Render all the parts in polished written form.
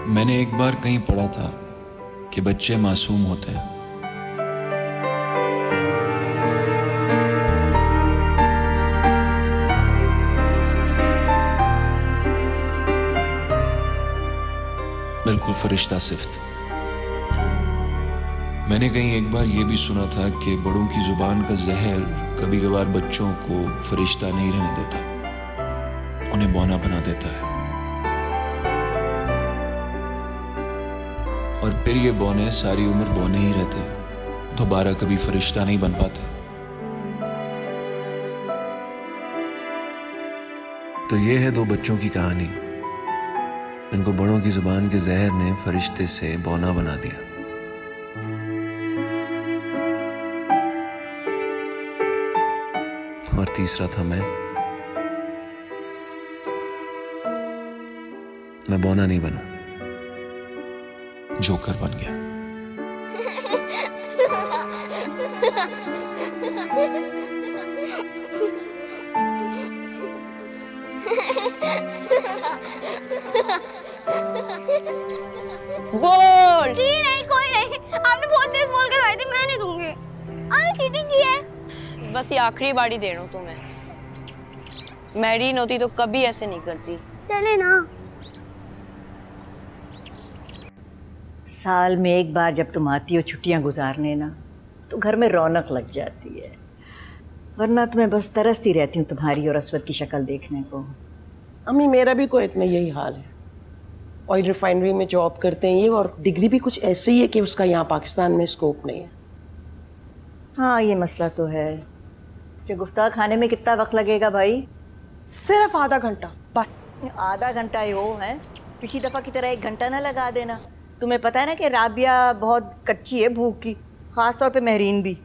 मैंने एक बार कहीं पढ़ा था कि बच्चे मासूम होते हैं। बिल्कुल फरिश्ता सिफ्त। मैंने कहीं एक बार यह भी सुना था कि बड़ों की जुबान का जहर कभी कभार बच्चों को फरिश्ता नहीं रहने देता, उन्हें बौना बना देता है। और फिर ये बौने सारी उम्र बौने ही रहते हैं, दोबारा कभी फरिश्ता नहीं बन पाते। तो ये है दो बच्चों की कहानी। इनको बड़ों की जुबान के जहर ने फरिश्ते से बौना बना दिया। और तीसरा था मैं बौना नहीं बना, जोकर बन गया। बोल। जी नहीं, कोई नहीं। आपने बहुत तेज बोल करवाई थी, मैं नहीं दूंगी। आपने चीटिंग की है। बस ये आखिरी बारी दे रहा हूँ तुम्हें। मैरीन होती तो कभी ऐसे नहीं करती। चले ना। साल में एक बार जब तुम आती हो छुट्टियां गुजारने ना, तो घर में रौनक लग जाती है, वरना तो मैं बस तरसती रहती हूँ तुम्हारी और अस्वद की शक्ल देखने को। अम्मी मेरा भी कोई इतना यही हाल है। ऑयल रिफाइनरी में जॉब करते हैं ये, और डिग्री भी कुछ ऐसे ही है कि उसका यहाँ पाकिस्तान में स्कोप नहीं है। हाँ ये मसला तो है। गुफ्ता खाने में कितना वक्त लगेगा भाई? सिर्फ आधा घंटा बस। आधा घंटा ही हो है, पिछली दफा की तरह 1 घंटा ना लगा देना। तुम्हें पता है ना कि राबिया बहुत कच्ची है भूख की, खास तौर पे महरीन भी।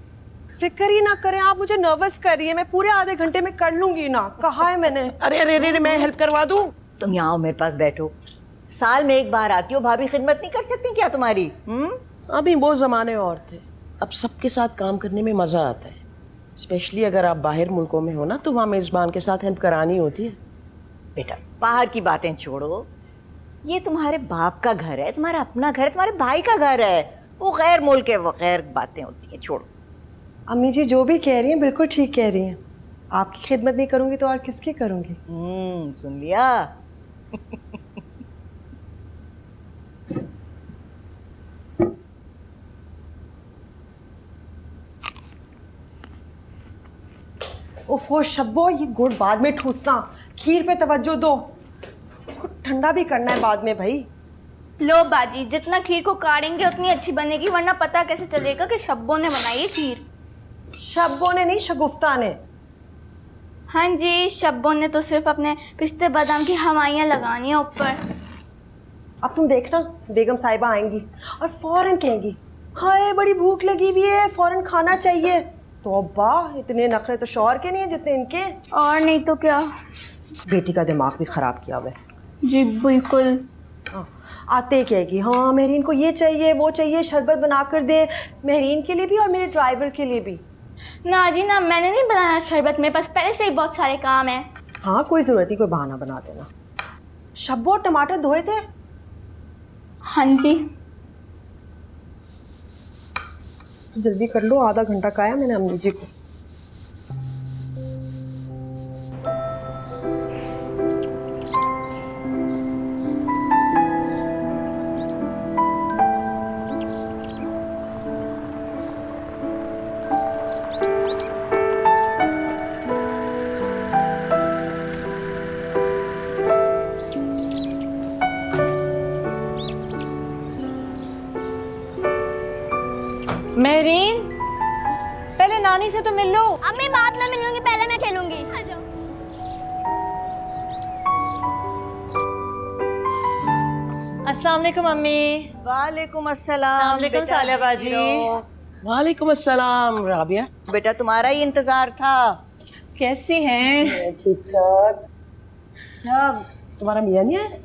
फिक्र ही ना करें आप, मुझे नर्वस कर रही है। मैं पूरे आधे घंटे में कर लूंगी ना, कहा है मैंने। अरे अरे अरे मैं हेल्प करवा दूं? तुम यहाँ आओ, मेरे पास बैठो। साल में एक बार आती हो, भाभी खिदमत नहीं कर सकती क्या तुम्हारी? अभी वो जमाने और थे। अब सबके साथ काम करने में मजा आता है, स्पेशली अगर आप बाहर मुल्कों में हो ना, तो वहाँ मेजबान के साथ हेल्प करानी होती है। बेटा बाहर की बातें छोड़ो, ये तुम्हारे बाप का घर है, तुम्हारा अपना घर है, तुम्हारे भाई का घर है। वो गैर मुल्क है, वो गैर बातें होती हैं, छोड़ो। अम्मी जी जो भी कह रही हैं बिल्कुल ठीक कह रही हैं। आपकी खिदमत नहीं करूंगी तो और किसकी करूंगी? सुन लिया। ओफो शब्बो, ये गुड़ बाद में ठूसना, खीर पे तवज्जो दो। उसको ठंडा भी करना है बाद में भाई। लो बाजी, जितना खीर को काटेंगे उतनी अच्छी बनेगी, वरना पता कैसे चलेगा कि शब्बों ने बनाई है खीर। शब्बों ने नहीं, शगुफ्ता ने। हाँ जी, शब्बों ने तो सिर्फ अपने पिस्ते बादाम की हवाइयाँ लगानी है ऊपर। अब तुम देखना, बेगम साहिबा आएंगी और फौरन कहेंगी, हाय बड़ी भूख लगी हुई है, फौरन खाना चाहिए। तो अब्बा इतने नखरे तो शौहर के नहीं है जितने इनके। और नहीं तो क्या। बेटी का दिमाग भी खराब किया हुआ है। जी बिल्कुल। आते ही कहेगी, हाँ महरीन को ये चाहिए वो चाहिए, शरबत बना कर दे, महरीन के लिए भी और मेरे ड्राइवर के लिए भी। ना जी ना, मैंने नहीं बनाया शरबत, मेरे पास पहले से ही बहुत सारे काम हैं। हाँ कोई ज़रूरत नहीं, कोई बहाना बना देना। शब्बो टमाटर धोए थे? हाँ जी। जल्दी कर लो, आधा घंटा का है मैंने अम्मी जी को। महरीन, पहले नानी से तो मिल लो। अब मैं बाद में मिलूंगी, पहले मैं खेलूंगी। आ जाओ। अस्सलाम वालेकुम अम्मी। वालेकुम अस्सलाम। वालेकुम सालिया बाजी। वालेकुम अस्सलाम राबिया। बेटा तुम्हारा ही इंतजार था। कैसी हैं? ठीक ठाक। तुम्हारा मियां नहीं है?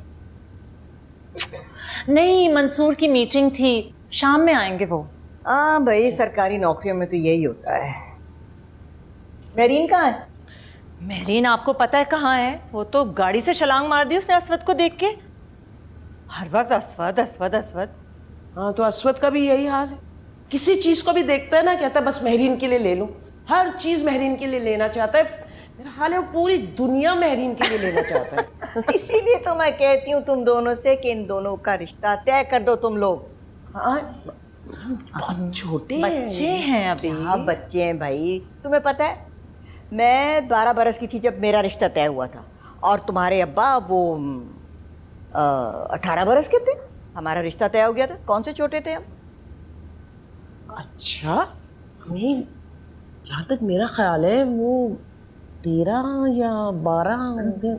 नहीं, मंसूर की मीटिंग थी, शाम में आएंगे वो। हाँ भाई, सरकारी नौकरियों में तो यही होता है। महरीन कहाँ है? महरीन आपको पता है कहाँ है? वो तो गाड़ी से छलांग मार दी उसने अस्वद को देख के। हर वक्त अस्वद अस्वद अस्वद। हाँ तो अस्वद का भी यही हाल है, किसी चीज को भी देखता है ना कहता है बस मेहरीन के लिए ले लूं, हर चीज मेहरीन के लिए लेना चाहता है। मेरा हाल है वो पूरी दुनिया मेहरीन के लिए लेना चाहता है। इसीलिए तो मैं कहती हूँ तुम दोनों से कि इन दोनों का रिश्ता तय कर दो तुम लोग। हाँ, बहुत छोटे हैं। बच्चे हैं अभी। हाँ बच्चे हैं भाई। तुम्हें पता है मैं 12 बरस की थी जब मेरा रिश्ता तय हुआ था, और तुम्हारे अब्बा वो 18 बरस के थे, हमारा रिश्ता तय हो गया था। कौन से छोटे थे हम? अच्छा, हमें जहाँ तक मेरा ख्याल है वो 13 या 12 होंगे।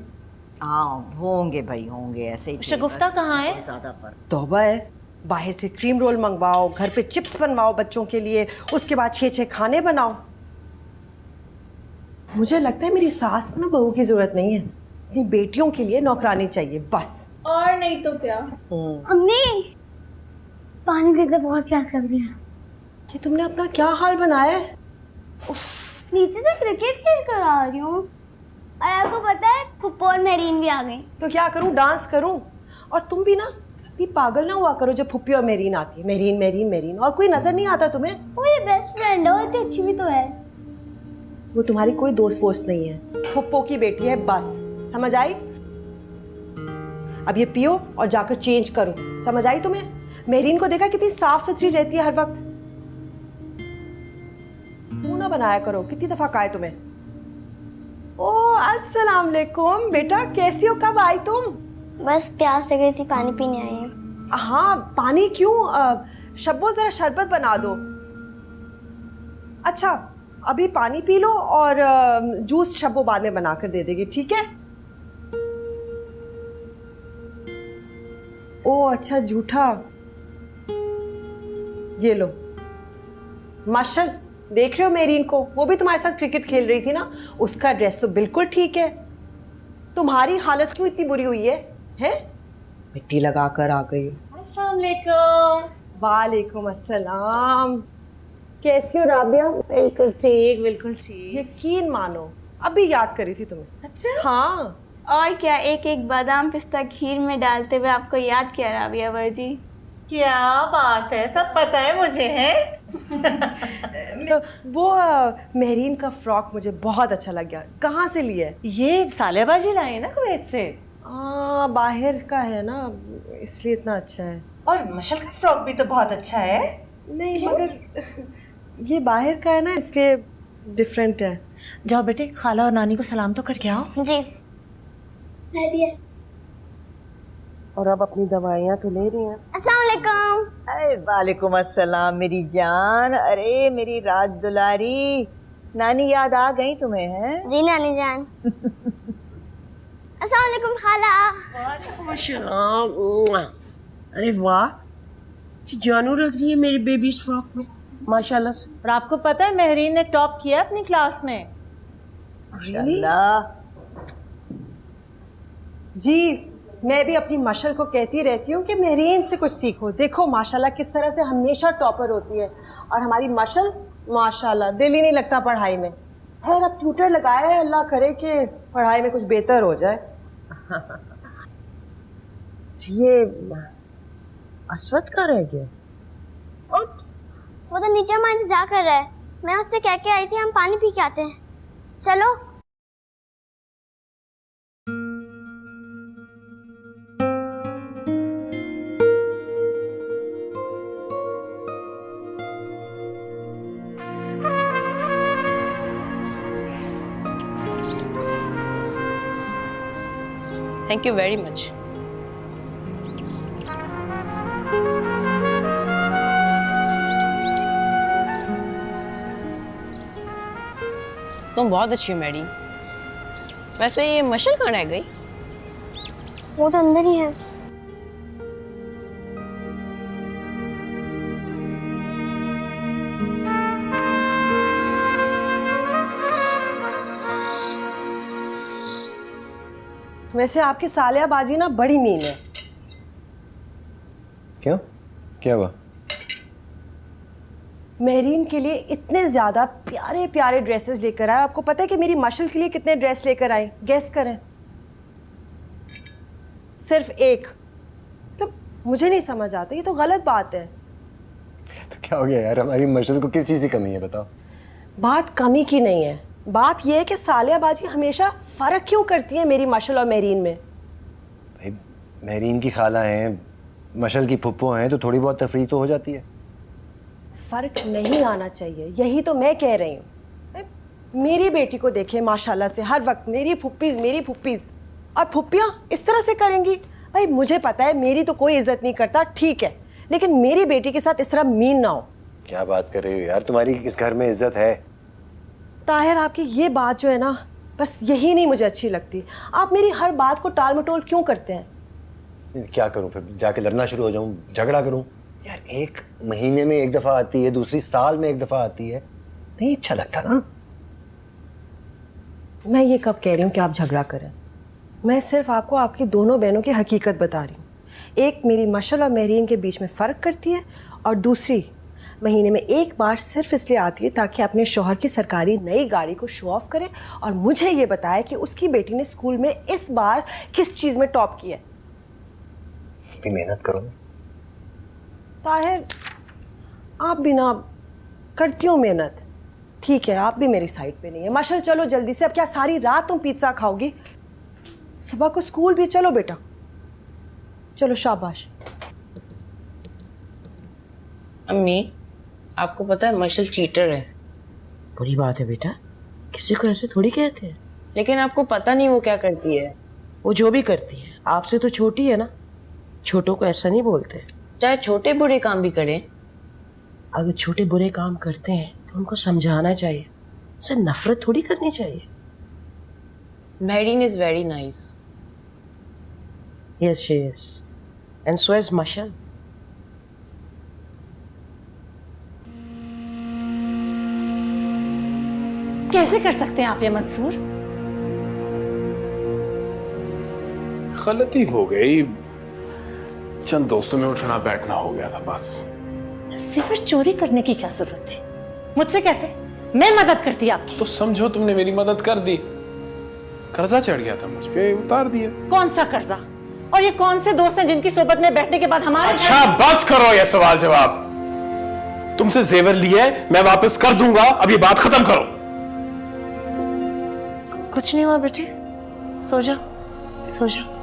हाँ होंगे भाई, होंगे ऐसे ही थे। शगुफ्ता कहाँ है? ज़्यादा फर्क। तौबा है, बाहर से क्रीम रोल मंगवाओ, घर पे चिप्स बनवाओ बच्चों के लिए, उसके बाद 6-6 खाने बनाओ। मुझे लगता है मेरी सास को ना बहू की जरूरत नहीं है, अपनी बेटियों के लिए नौकरानी चाहिए बस। और नहीं तो क्या। अम्मी पानी पीकर बहुत प्यास लग रही है। ये तुमने अपना क्या हाल बनाया है? नीचे से क्रिकेट खेल कर आ रही हूँ और आपको पता है फुप्पो और मेरीन भी आ गई। तो क्या करूं, डांस करूं? और तुम भी ना इतनी पागल ना हुआ करो जब फुप्पी और मेरीन आती है। मेरीन मेरीन मेरीन, और कोई नजर नहीं आता तुम्हें? वो मेरी बेस्ट फ्रेंड है, वो इतनी अच्छी भी तो है। वो तुम्हारी कोई दोस्त वोस्त नहीं है, फुप्पो की बेटी है बस, समझ आई? अब ये पियो और जाकर चेंज करो, समझ आई तुम्हें? मेरीन को देखा कितनी साफ सुथरी रहती है हर वक्त। मुंह ना बनाया करो, कितनी दफा कहा है तुम्हें? ओ अस्सलाम वालेकुम बेटा, कैसी हो? कब आई तुम? बस प्यास लग रही थी, पानी पीने आई हूँ। हाँ पानी क्यों? शब्बो जरा शरबत बना दो। अच्छा अभी पानी पी लो और जूस शब्बो बाद में बना कर दे देगी, ठीक है? ओ अच्छा झूठा, ये लो। माशल देख रहे हो मेरीन को? वो भी तुम्हारे साथ क्रिकेट खेल रही थी ना, उसका ड्रेस तो बिल्कुल ठीक है। तुम्हारी हालत क्यों इतनी बुरी हुई है? हैं? मिट्टी लगा कर आ गई। अस्सलाम वालेकुम। वालेकुम अस्सलाम। कैसी हो राबिया? बिल्कुल ठीक, बिल्कुल ठीक। यकीन मानो अभी याद करी थी तुम्हें। अच्छा हाँ और क्या, एक एक बादाम पिस्ता खीर में डालते हुए आपको याद किया राबिया वर्जी। क्या बात है, सब पता है मुझे है। तो वो मेहरीन का फ्रॉक मुझे बहुत अच्छा लग गया। कहाँ से लिया है? ये सालेबाजी लाई है ना कुवैत से, बाहर का है ना इसलिए इतना अच्छा है। और मशल का फ्रॉक भी तो बहुत अच्छा है। नहीं मगर ये बाहर का है ना इसलिए डिफरेंट है। जाओ बेटे, खाला और नानी को सलाम तो करके आओ। जी मैं दिया। और अब अपनी दवाइयाँ तो ले रही हैं। अस्सलाम वालेकुम। अरे वालेकुम अस्सलाम मेरी जान। अरे मेरी राज दुलारी, नानी याद आ गई तुम्हें? हैं? जी नानी जान। अस्सलाम वालेकुम खाला। अरे वाह, जानू रख रही है मेरी बेबी इस फ्रॉक में, माशाल्लाह से। और आपको पता है मेहरीन ने टॉप किया अपनी क्लास में। अल्लाह। जी मैं भी अपनी मशल को कहती रहती हूँ कि मेहरीन से कुछ सीखो। देखो माशाल्लाह किस तरह से हमेशा टॉपर होती है, और हमारी मशल माशाल्लाह दिल ही नहीं लगता पढ़ाई में। खैर अब ट्यूटर लगाया है, अल्लाह करे कि पढ़ाई में कुछ बेहतर हो जाए। ये अस्वद का रह गया। उप्स, वो तो नीचे हमारा इंतजार कर रहा है। मैं उससे कह के आई थी हम पानी पी के आते हैं। चलो। Thank you very much. तुम बहुत अच्छी हो मैडी। वैसे ये मशल कहाँ रह गई? वो तो अंदर ही है। वैसे आपकी सालिया बाजी ना बड़ी मीन है। क्यों, क्या हुआ? मेहरीन के लिए इतने ज्यादा प्यारे प्यारे ड्रेसेस लेकर आए। आपको पता है कि मेरी मशल के लिए कितने ड्रेस लेकर आई? गेस करें। सिर्फ एक। तो मुझे नहीं समझ आता, ये तो गलत बात है। तो क्या हो गया यार, हमारी मशल को किस चीज़ की कमी है बताओ। बात कमी की नहीं है, बात यह है कि सालिया बाजी हमेशा फर्क क्यों करती है मेरी मशल और मेरीन में। भाई महरीन की खाला हैं, मशल की फुप्पो हैं, तो थोड़ी बहुत तफरीक तो हो जाती है। फर्क नहीं आना चाहिए, यही तो मैं कह रही हूँ। मेरी बेटी को देखे माशाल्लाह से हर वक्त मेरी फुप्पीज और फुप्पियाँ इस तरह से करेंगी। भाई मुझे पता है मेरी तो कोई इज्जत नहीं करता, ठीक है, लेकिन मेरी बेटी के साथ इस तरह मीन ना हो। क्या बात कर रही हो यार, तुम्हारी इस घर में इज्जत है। ताहिर आपकी ये बात जो है ना, बस यही नहीं मुझे अच्छी लगती। आप मेरी हर बात को टाल मटोल क्यों करते हैं? क्या करूं फिर, जाके लड़ना शुरू हो जाऊं, झगड़ा करूं? यार एक महीने में एक दफा आती है, दूसरी साल में एक दफा आती है, नहीं अच्छा लगता ना। मैं ये कब कह रही हूँ कि आप झगड़ा करें? मैं सिर्फ आपको आपकी दोनों बहनों की हकीकत बता रही हूँ। एक मेरी मशल और महरीन के बीच में फ़र्क करती है, और दूसरी महीने में एक बार सिर्फ इसलिए आती है ताकि अपने शौहर की सरकारी नई गाड़ी को शो ऑफ करे और मुझे ये बताए कि उसकी बेटी ने स्कूल में इस बार किस चीज़ में टॉप किया है। भी मेहनत करो ताहिर, आप भी ना करती हो मेहनत, ठीक है, आप भी मेरी साइड पे नहीं है। मशल चलो जल्दी से, अब क्या सारी रात तुम पिज्ज़ा खाओगी? सुबह को स्कूल भी, चलो बेटा चलो, शाबाश। अम्मी, आपको पता है मशल चीटर है। बुरी बात है बेटा, किसी को ऐसे थोड़ी कहते हैं। लेकिन आपको पता नहीं वो क्या करती है। वो जो भी करती है, आपसे तो छोटी है ना, छोटों को ऐसा नहीं बोलते। चाहे छोटे बुरे काम भी करें। अगर छोटे बुरे काम करते हैं तो उनको समझाना चाहिए, उसे नफरत थोड़ी करनी चाहिए। Mehreen is very nice. Yes, she is. And so is Mashal. कैसे कर सकते हैं आप ये मंसूर? गलती हो गई, चंद दोस्तों में उठना बैठना हो गया था बस। सिर्फ चोरी करने की क्या जरूरत थी? मुझसे कहते, मैं मदद करती आपकी। तो समझो तुमने मेरी मदद कर दी, कर्जा चढ़ गया था मुझ पे, उतार दिया। कौन सा कर्जा? और ये कौन से दोस्त हैं जिनकी सोबत में बैठने के बाद हमारे अच्छा बस करो ये सवाल जवाब। तुमसे जेवर लिए मैं वापस कर दूंगा, अब ये बात खत्म करो। कुछ नहीं हुआ बेटे, सो जाओ सो जाओ।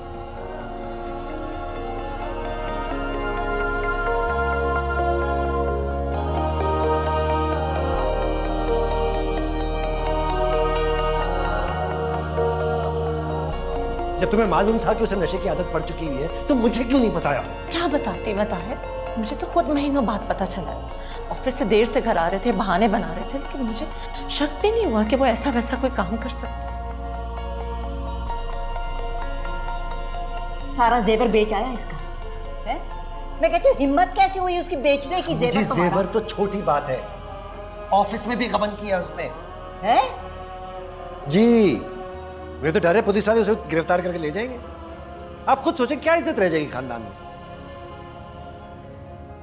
जब तुम्हें मालूम था कि उसे नशे की आदत पड़ चुकी हुई है तो मुझे क्यों नहीं बताया? क्या बताती मैं ताहिर, मुझे तो खुद महीनों बाद पता चला। ऑफिस से देर से घर आ रहे थे, बहाने बना रहे थे, लेकिन मुझे शक भी नहीं हुआ कि वो ऐसा वैसा कोई काम कर सकता है। सारा जेवर बेच आया इसका है? मैं कहती हूँ हिम्मत कैसे हुई उसकी बेचने की? जी जेवर जेवर तो छोटी बात है, ऑफिस में भी गबन किया उसने। है? जी वे तो डरे पुलिस वाले उसे गिरफ्तार करके ले जाएंगे। आप खुद सोचें क्या इज्जत रह जाएगी खानदान में।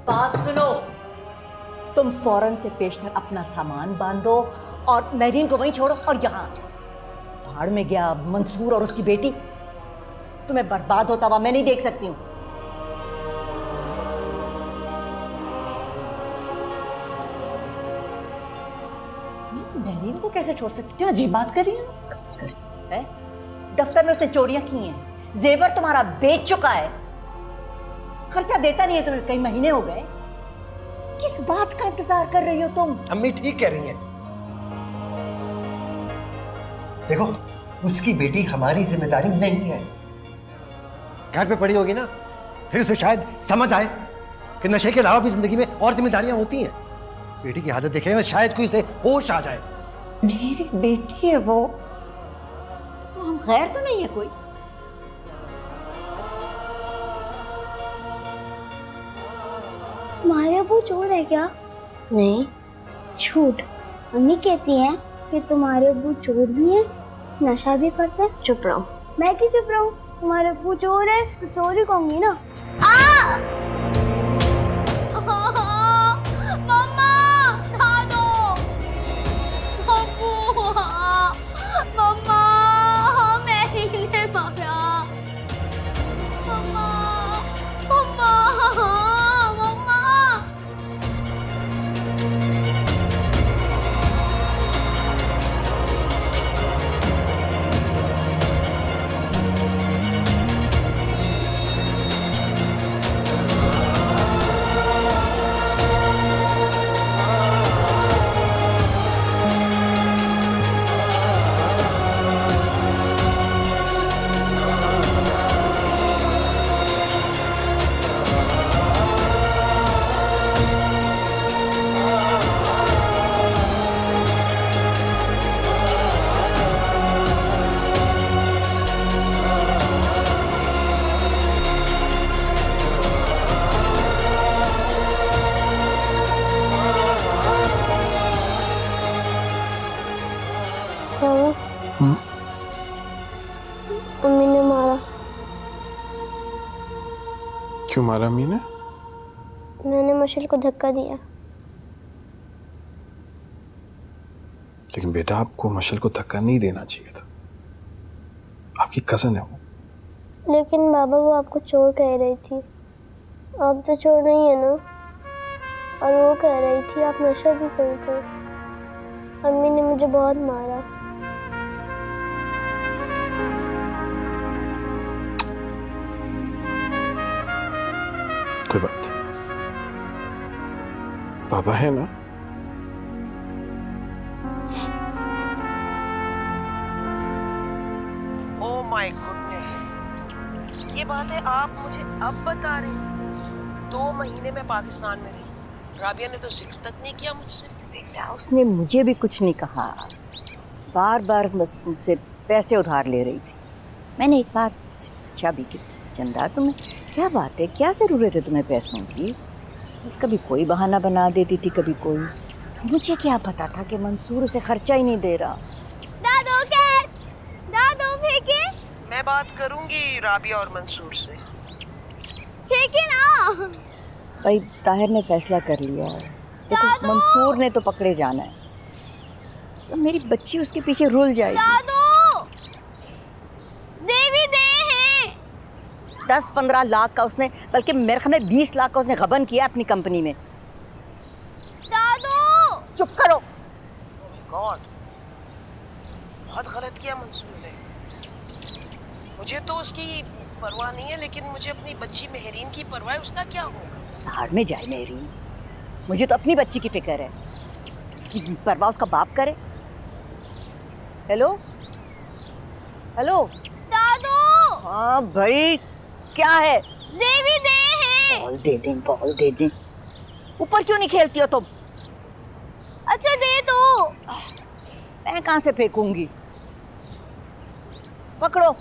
बात सुनो, तुम फौरन से पेशतर अपना सामान बांधो और महरीन को वहीं छोड़ो और यहाँ आ जाओ। भाड़ में गया मंसूर और उसकी बेटी, तुम्हें बर्बाद होता हुआ मैं नहीं देख सकती हूँ। महरीन को कैसे छोड़ सकती हो? अजीब बात कर रही है। दफ्तर में उसने चोरियां की हैं, जेवर तुम्हारा बेच चुका है, खर्चा देता नहीं है तुम्हें, कई महीने हो गए। किस बात का इंतजार कर रही हो तुम? अम्मी ठीक कह रही हैं। देखो उसकी बेटी हमारी जिम्मेदारी नहीं है। घर पे पड़ी होगी ना, फिर उसे शायद समझ आए कि नशे के अलावा भी जिंदगी में और जिम्मेदारियां होती हैं। बेटी की हालत देखे ना, शायद कोई उसे होश आ जाए। मेरी बेटी है वो, हम गैर तो नहीं है कोई? तुम्हारे अबू चोर है क्या? नहीं, झूठ। मम्मी कहती हैं कि तुम्हारे अबू चोर भी हैं, नशा भी करते हैं। चुप रहो। मैं क्यों चुप रहूं? तुम्हारे अबू चोर है तो चोर ही कहूंगी ना। मम्मा खा दो। अब्बू, मम्मा मैरी ने मारा। मम्मा, मम्मा क्यों मारा अम्मी ने? मैंने मशल को धक्का दिया। लेकिन बेटा आपको मशल को धक्का नहीं देना चाहिए था, आपकी कजन है वो। लेकिन बाबा वो आपको चोर कह रही थी, आप तो चोर नहीं है ना। और वो कह रही थी आप नशा भी करते हो। अम्मी ने मुझे बहुत मारा। कोई बात नहीं, पापा है ना। ओह माय गुडनेस, ये बात है आप मुझे अब बता रहे हैं? 2 महीने में पाकिस्तान में रही, राबिया ने तो जिक्र तक नहीं किया मुझसे। बेटा उसने मुझे भी कुछ नहीं कहा, बार बार बस मुझसे पैसे उधार ले रही थी। मैंने एक बात पूछा भी कि चंदा तुम्हें क्या बात है, क्या ज़रूरत है तुम्हें पैसों की? बस कभी कोई बहाना बना देती थी, कभी कोई। मुझे क्या पता था कि मंसूर उसे खर्चा ही नहीं दे रहा। दादू कैच, दादू फेंके। मैं बात करूंगी राबिया और मंसूर से। फेंके ना। भाई ताहिर ने फैसला कर लिया है, देखो मंसूर ने तो पकड़े जाना है, तो मेरी बच्ची उसके पीछे रुल जाएगी। दादू देवी दे है। 10-15 लाख का उसने, बल्कि मेरे ख्याल में 20 लाख का उसने गबन किया अपनी कंपनी में। दादू चुप करो। गॉड, बहुत गलत किया मंसूर ने। मुझे तो उसकी परवाह नहीं है, लेकिन मुझे अपनी बच्ची मेहरीन की परवाह है। उसका क्या होगा? भाड़ में जाए मेहरीन, मुझे तो अपनी बच्ची की फिक्र है, उसकी परवाह उसका बाप करे। हेलो हेलो दादू। हाँ भाई क्या है? देवी दे है। बॉल दे दें, बॉल दे दें। ऊपर क्यों नहीं खेलती हो तुम? अच्छा दे दो। मैं कहाँ से फेंकूंगी? पकड़ो।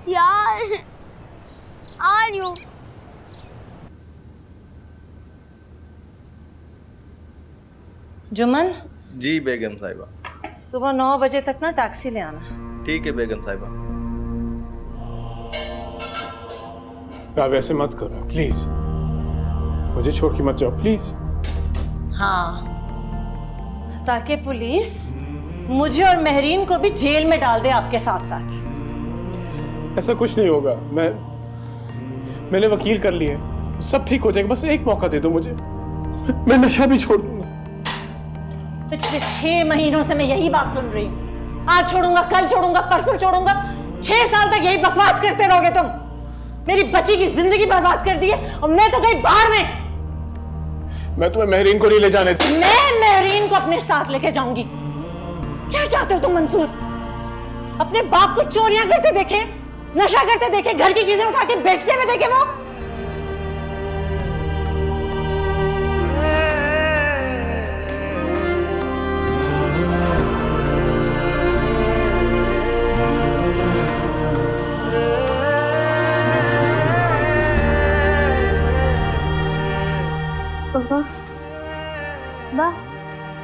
यार आ रही हूँ। जुमन, जी बेगम साहिबा। सुबह 9 बजे तक ना टैक्सी ले आना। ठीक है बेगम साहिबा। आप ऐसे मत करो प्लीज, मुझे छोड़ के मत जाओ प्लीज। हाँ, ताकि पुलिस मुझे और मेहरीन को भी जेल में डाल दे आपके साथ साथ। ऐसा कुछ नहीं होगा, मैंने वकील कर लिए, सब ठीक हो जाएगा, बस एक मौका दे दो मुझे, मैं नशा भी छोड़ दूंगा। पिछले 6 महीनों से मैं यही बात सुन रही हूँ, आज छोड़ूंगा, कल छोड़ूंगा, परसों छोड़ूंगा। 6 साल तक यही बकवास करते रहोगे तुम। मेरी बच्ची की जिंदगी बर्बाद कर दी है और मैं तो गई बाहर में। मैं तुम्हें मेहरीन को नहीं ले जाने दूंगा। मैं मेहरीन को अपने साथ लेके जाऊंगी। क्या चाहते हो तुम मंसूर? अपने बाप को चोरियां करते देखे, नशा करते देखे, घर की चीजें उठा के बेचते हुए देखे वो?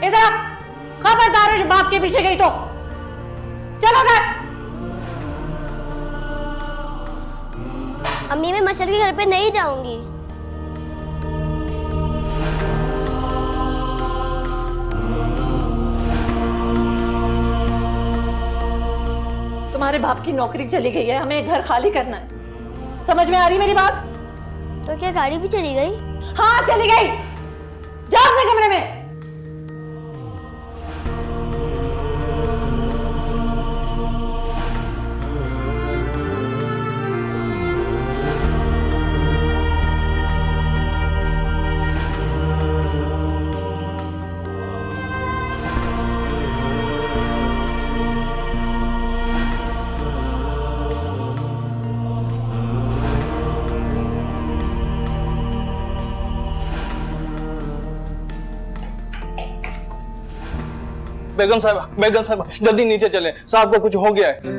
इधर खबरदार है, बाप के पीछे गई तो चलो घर। अम्मी मैं मशर के घर पे नहीं जाऊंगी। तुम्हारे बाप की नौकरी चली गई है, हमें घर खाली करना है। समझ में आ रही मेरी बात? तो क्या गाड़ी भी चली गई? हाँ चली गई। जाओ अपने कमरे में। बेगम साहिबा जल्दी नीचे चलें, साहब को कुछ हो गया है।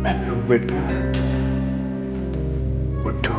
मैं भी हूँ बेटा, उठो।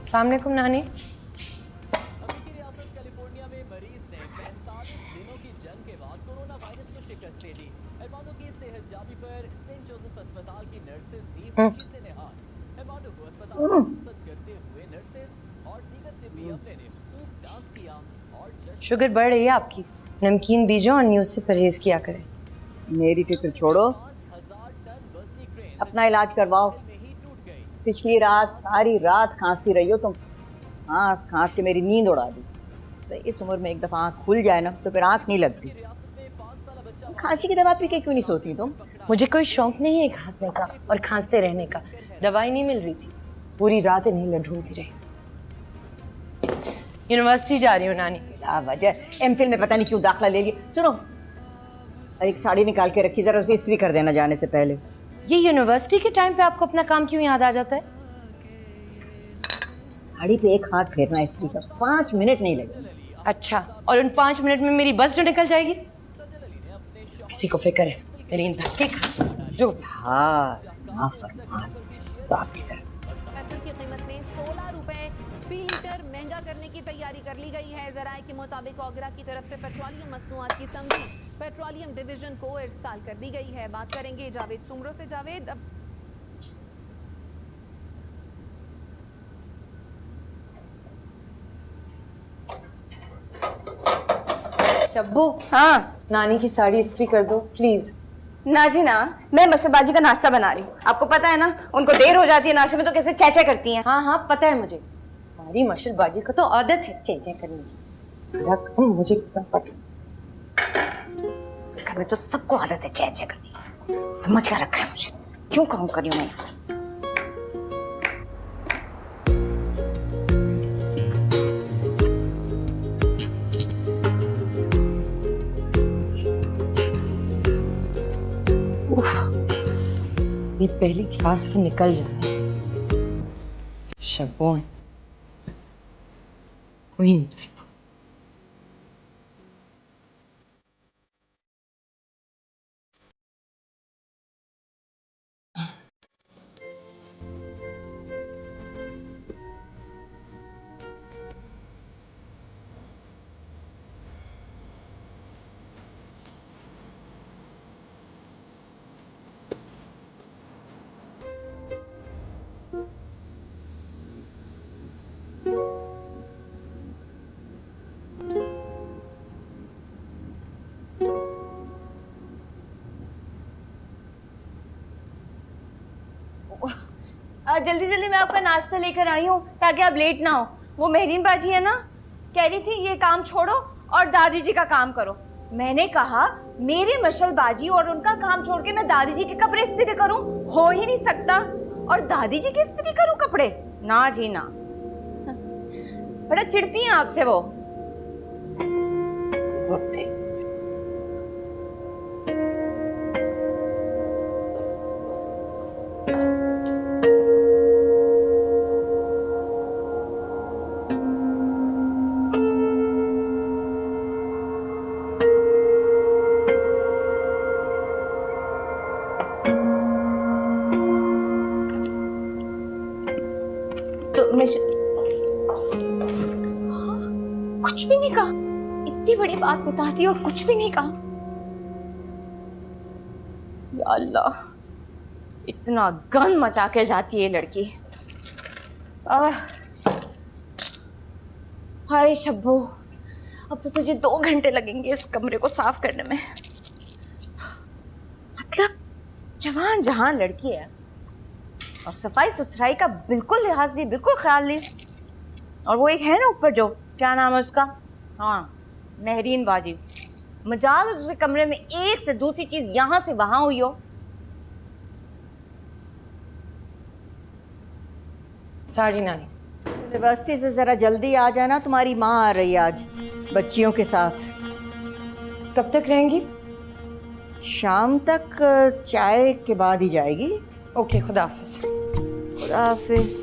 अस्सलाम वालेकुम नानी। शुगर बढ़ रही है आपकी, नमकीन बीजों और न्यूज़ से परहेज किया करें। मेरी फिक्र छोड़ो, अपना इलाज करवाओ। पिछली रात सारी रात खांसती रही हो तुम, खांस खांस के मेरी नींद उड़ा दी। तो इस उम्र में एक दफ़ा आँख खुल जाए ना तो फिर आँख नहीं लगती। खांसी की दवा पी के क्यों नहीं सोती तुम? मुझे कोई शौक नहीं है खांसने का और खांसते रहने का। दवाई नहीं मिल रही थी, पूरी रात इन्हें ढूंढती रही। यूनिवर्सिटी जा रही हूँ नानी। वजह एमफिल में पता नहीं क्यों दाखिला ले लिया। सुनो, एक साड़ी निकाल के रखी, जरा उसे इस्त्री कर देना जाने से पहले। ये यूनिवर्सिटी के टाइम पे आपको अपना काम क्यों याद आ जाता है? साड़ी पे एक हाथ फेरना इस्त्री का 5 मिनट नहीं लगे। अच्छा, और उन 5 मिनट में मेरी बस जो निकल जाएगी? किसी को फिक्र है मेरी इन धक्के का जो पेट्रोल की कीमत में 16 रुपए फी लीटर महंगा करने की तैयारी कर ली गई है। जराये के मुताबिक ओगरा की तरफ से पेट्रोलियम मसनूआत की समझी पेट्रोलियम डिवीजन को इरसाल कर दी गई है। बात करेंगे जावेद सुमरो से। जावेद, शब्बो, हाँ, नानी की साड़ी इस्त्री कर दो प्लीज। ना जी ना, मैं मशरबाजी का नाश्ता बना रही हूँ। आपको पता है ना, उनको देर हो जाती है नाश्ते में तो कैसे चेचे करती हैं। हाँ हाँ पता है मुझे, हमारी मशरबाजी को तो आदत है चेचे करने की। मुझे इस घर में तो सबको आदत है चेचे करने की, समझ कर रखा है मुझे। क्यों काम कर रही हूँ मैं? ये पहली क्लास तो निकल जाए। शब्बोन कोई नहीं। जल्दी जल्दी मैं आपका नाश्ता लेकर आई हूँ ताकि आप लेट ना हो। वो मेहरीन बाजी है ना, कह रही थी ये काम छोड़ो और दादी जी का काम करो। मैंने कहा मेरे मशल बाजी और उनका काम छोड़ के मैं दादी जी के कपड़े इस्त्री करूं? हो ही नहीं सकता। और दादी जी की इस्त्री करूं कपड़े? ना जी ना। बड़ा चिढ़ती हैं आपसे वो। तो मैं कुछ भी नहीं कहा। इतनी बड़ी बात बता दी और कुछ भी नहीं कहा। या अल्लाह, इतना गन मचा के जाती है लड़की। हाय शब्बो, अब तो तुझे 2 घंटे लगेंगे इस कमरे को साफ करने में। मतलब जवान जहां लड़की है और सफाई सुथराई का बिल्कुल लिहाज नहीं, बिल्कुल ख्याल नहीं। और वो एक है ना ऊपर, जो क्या नाम है उसका, हाँ महरीन बाजी, मजाल है दूसरे कमरे में एक से दूसरी चीज यहां से वहां हुई हो। सॉरी नानी। यूनिवर्सिटी से जरा जल्दी आ जाना, तुम्हारी माँ आ रही है आज बच्चियों के साथ। कब तक रहेंगी? शाम तक, चाय के बाद ही जाएगी। ओके, खुदा हाफिज। खुदा हाफिज।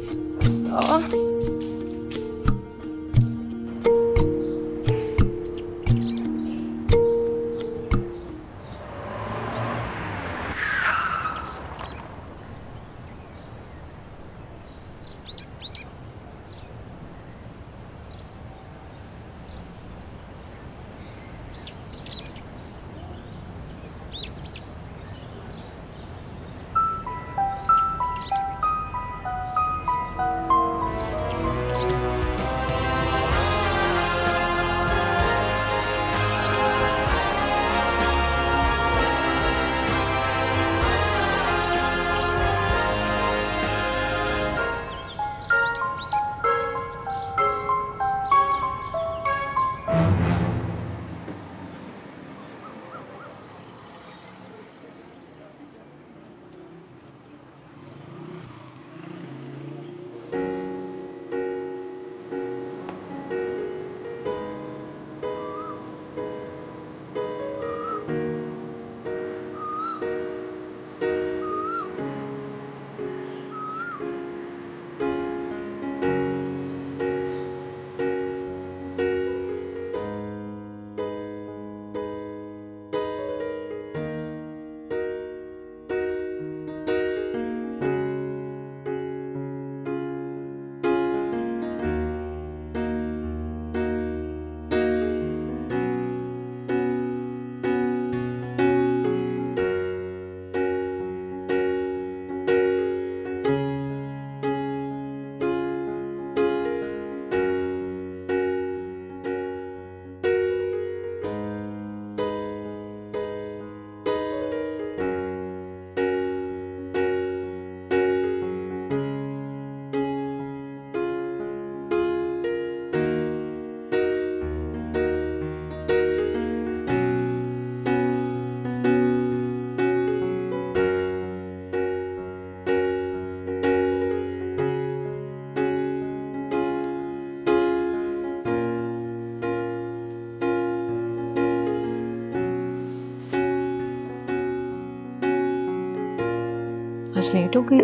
आज लेट हो गई।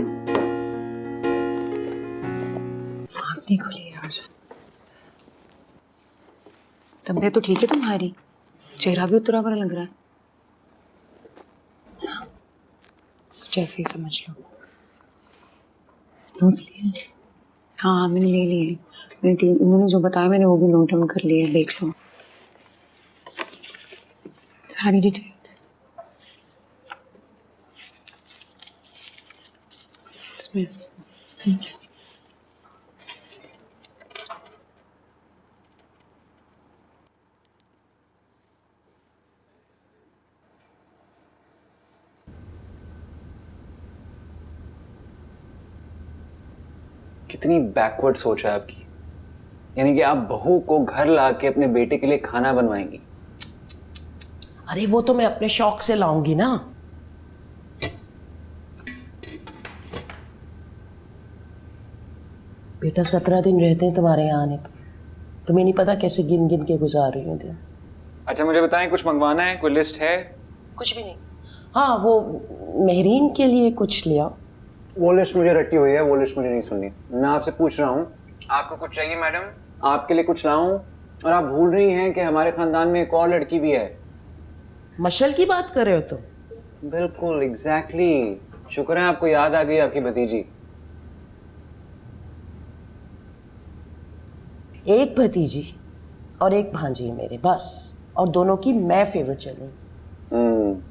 आँख नहीं खुली यार। तबीयत तो ठीक है तुम्हारी? चेहरा भी उतरा हुआ लग रहा है। कुछ ऐसे ही समझ लो। नोट्स लिए? हाँ मैंने ले लिए। मेरी टीम, उन्होंने जो बताया मैंने वो भी नोट डाउन कर लिए, देख लो सारी डिटेल्स। इसमें थैंक यू। कितनी बैकवर्ड सोच है आपकी। यानी कि आप बहू को घर ला के अपने बेटे के लिए खाना बनवाएंगी। अरे वो तो मैं अपने शौक से लाऊंगी ना। बेटा 17 दिन रहते हैं तुम्हारे यहाँ आने पर, तुम्हें नहीं पता कैसे गिन गिन के गुजार रही हूँ दिन। अच्छा मुझे बताएं, कुछ मंगवाना है? कोई लिस्ट है? कुछ भी नहीं। हाँ वो महरीन के लिए कुछ लिया। वो लिस्ट मुझे रटी हुई है, वो लिस्ट मुझे नहीं सुननी। मैं आपसे पूछ रहा हूँ, आपको कुछ चाहिए मैडम? आपके लिए कुछ लाऊं? और आप भूल रही हैं कि हमारे खानदान में एक और लड़की भी है। मशल की बात कर रहे हो तुम? बिल्कुल एग्जैक्टली। शुक्र है आपको याद आ गई आपकी भतीजी। एक भतीजी और एक भांजी है मेरे, बस। और दोनों की मैं फेवरेट चल रही हूँ।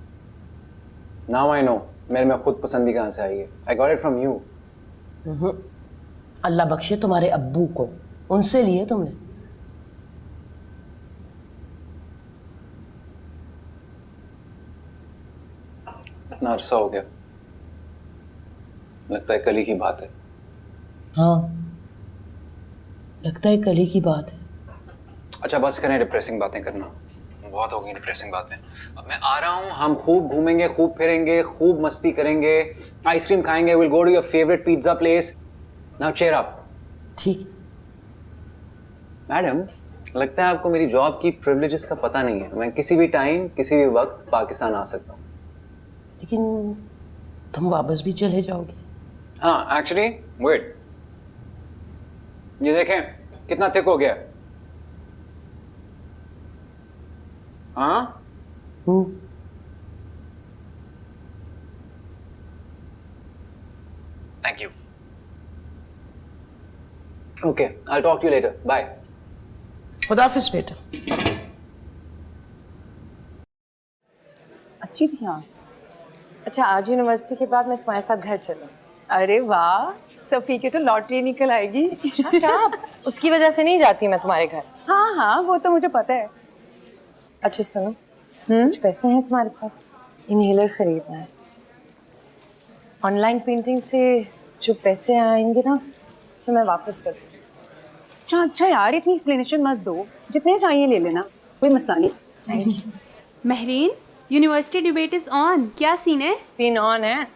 नाउ आई नो मेरे में खुद पसंदी कहाँ से आई है। I got it from you. अल्लाह बख्शे तुम्हारे अब्बू को, उनसे लिए तुमने। इतना अरसा हो गया, लगता है कल ही की बात है। हाँ, लगता है कल ही की बात है। अच्छा बस करें डिप्रेसिंग बातें करना, बहुत हो गई डिप्रेसिंग बातें। अब मैं आ रहा हूँ, हम खूब घूमेंगे, खूब फिरेंगे, खूब मस्ती करेंगे, आइसक्रीम खाएंगे, will go to your favourite pizza place. Now cheer up. ठीक। मैडम, लगता है आपको मेरी जॉब की प्रिविलेजेस का पता नहीं है। मैं किसी भी टाइम किसी भी वक्त पाकिस्तान आ सकता हूँ। लेकिन तुम वापस भी चले जाओगे। हाँ एक्चुअली वेट, ये देखें कितना थिक हो गया। हाँ thank you. Okay I talk to you later, bye. खुदाफिज बेटा। अच्छी थी क्लास। अच्छा, आज यूनिवर्सिटी के बाद मैं तुम्हारे साथ घर चलूं। अरे वाह, सफी के तो लॉटरी निकल आएगी। Shut up! उसकी वजह से नहीं जाती मैं तुम्हारे घर। हाँ हाँ, वो तो मुझे पता है। अच्छा सुनो, कुछ पैसे हैं तुम्हारे पास? इनहेलर खरीदना है। ऑनलाइन पेंटिंग से जो पैसे आएंगे ना, उससे मैं वापस कर दूँगी। अच्छा अच्छा यार, इतनी एक्सप्लेनेशन मत दो, जितने चाहिए ले लेना, कोई मसला नहीं। Thank you. Mehreen, university debate is on, क्या सीन है? सीन ऑन है।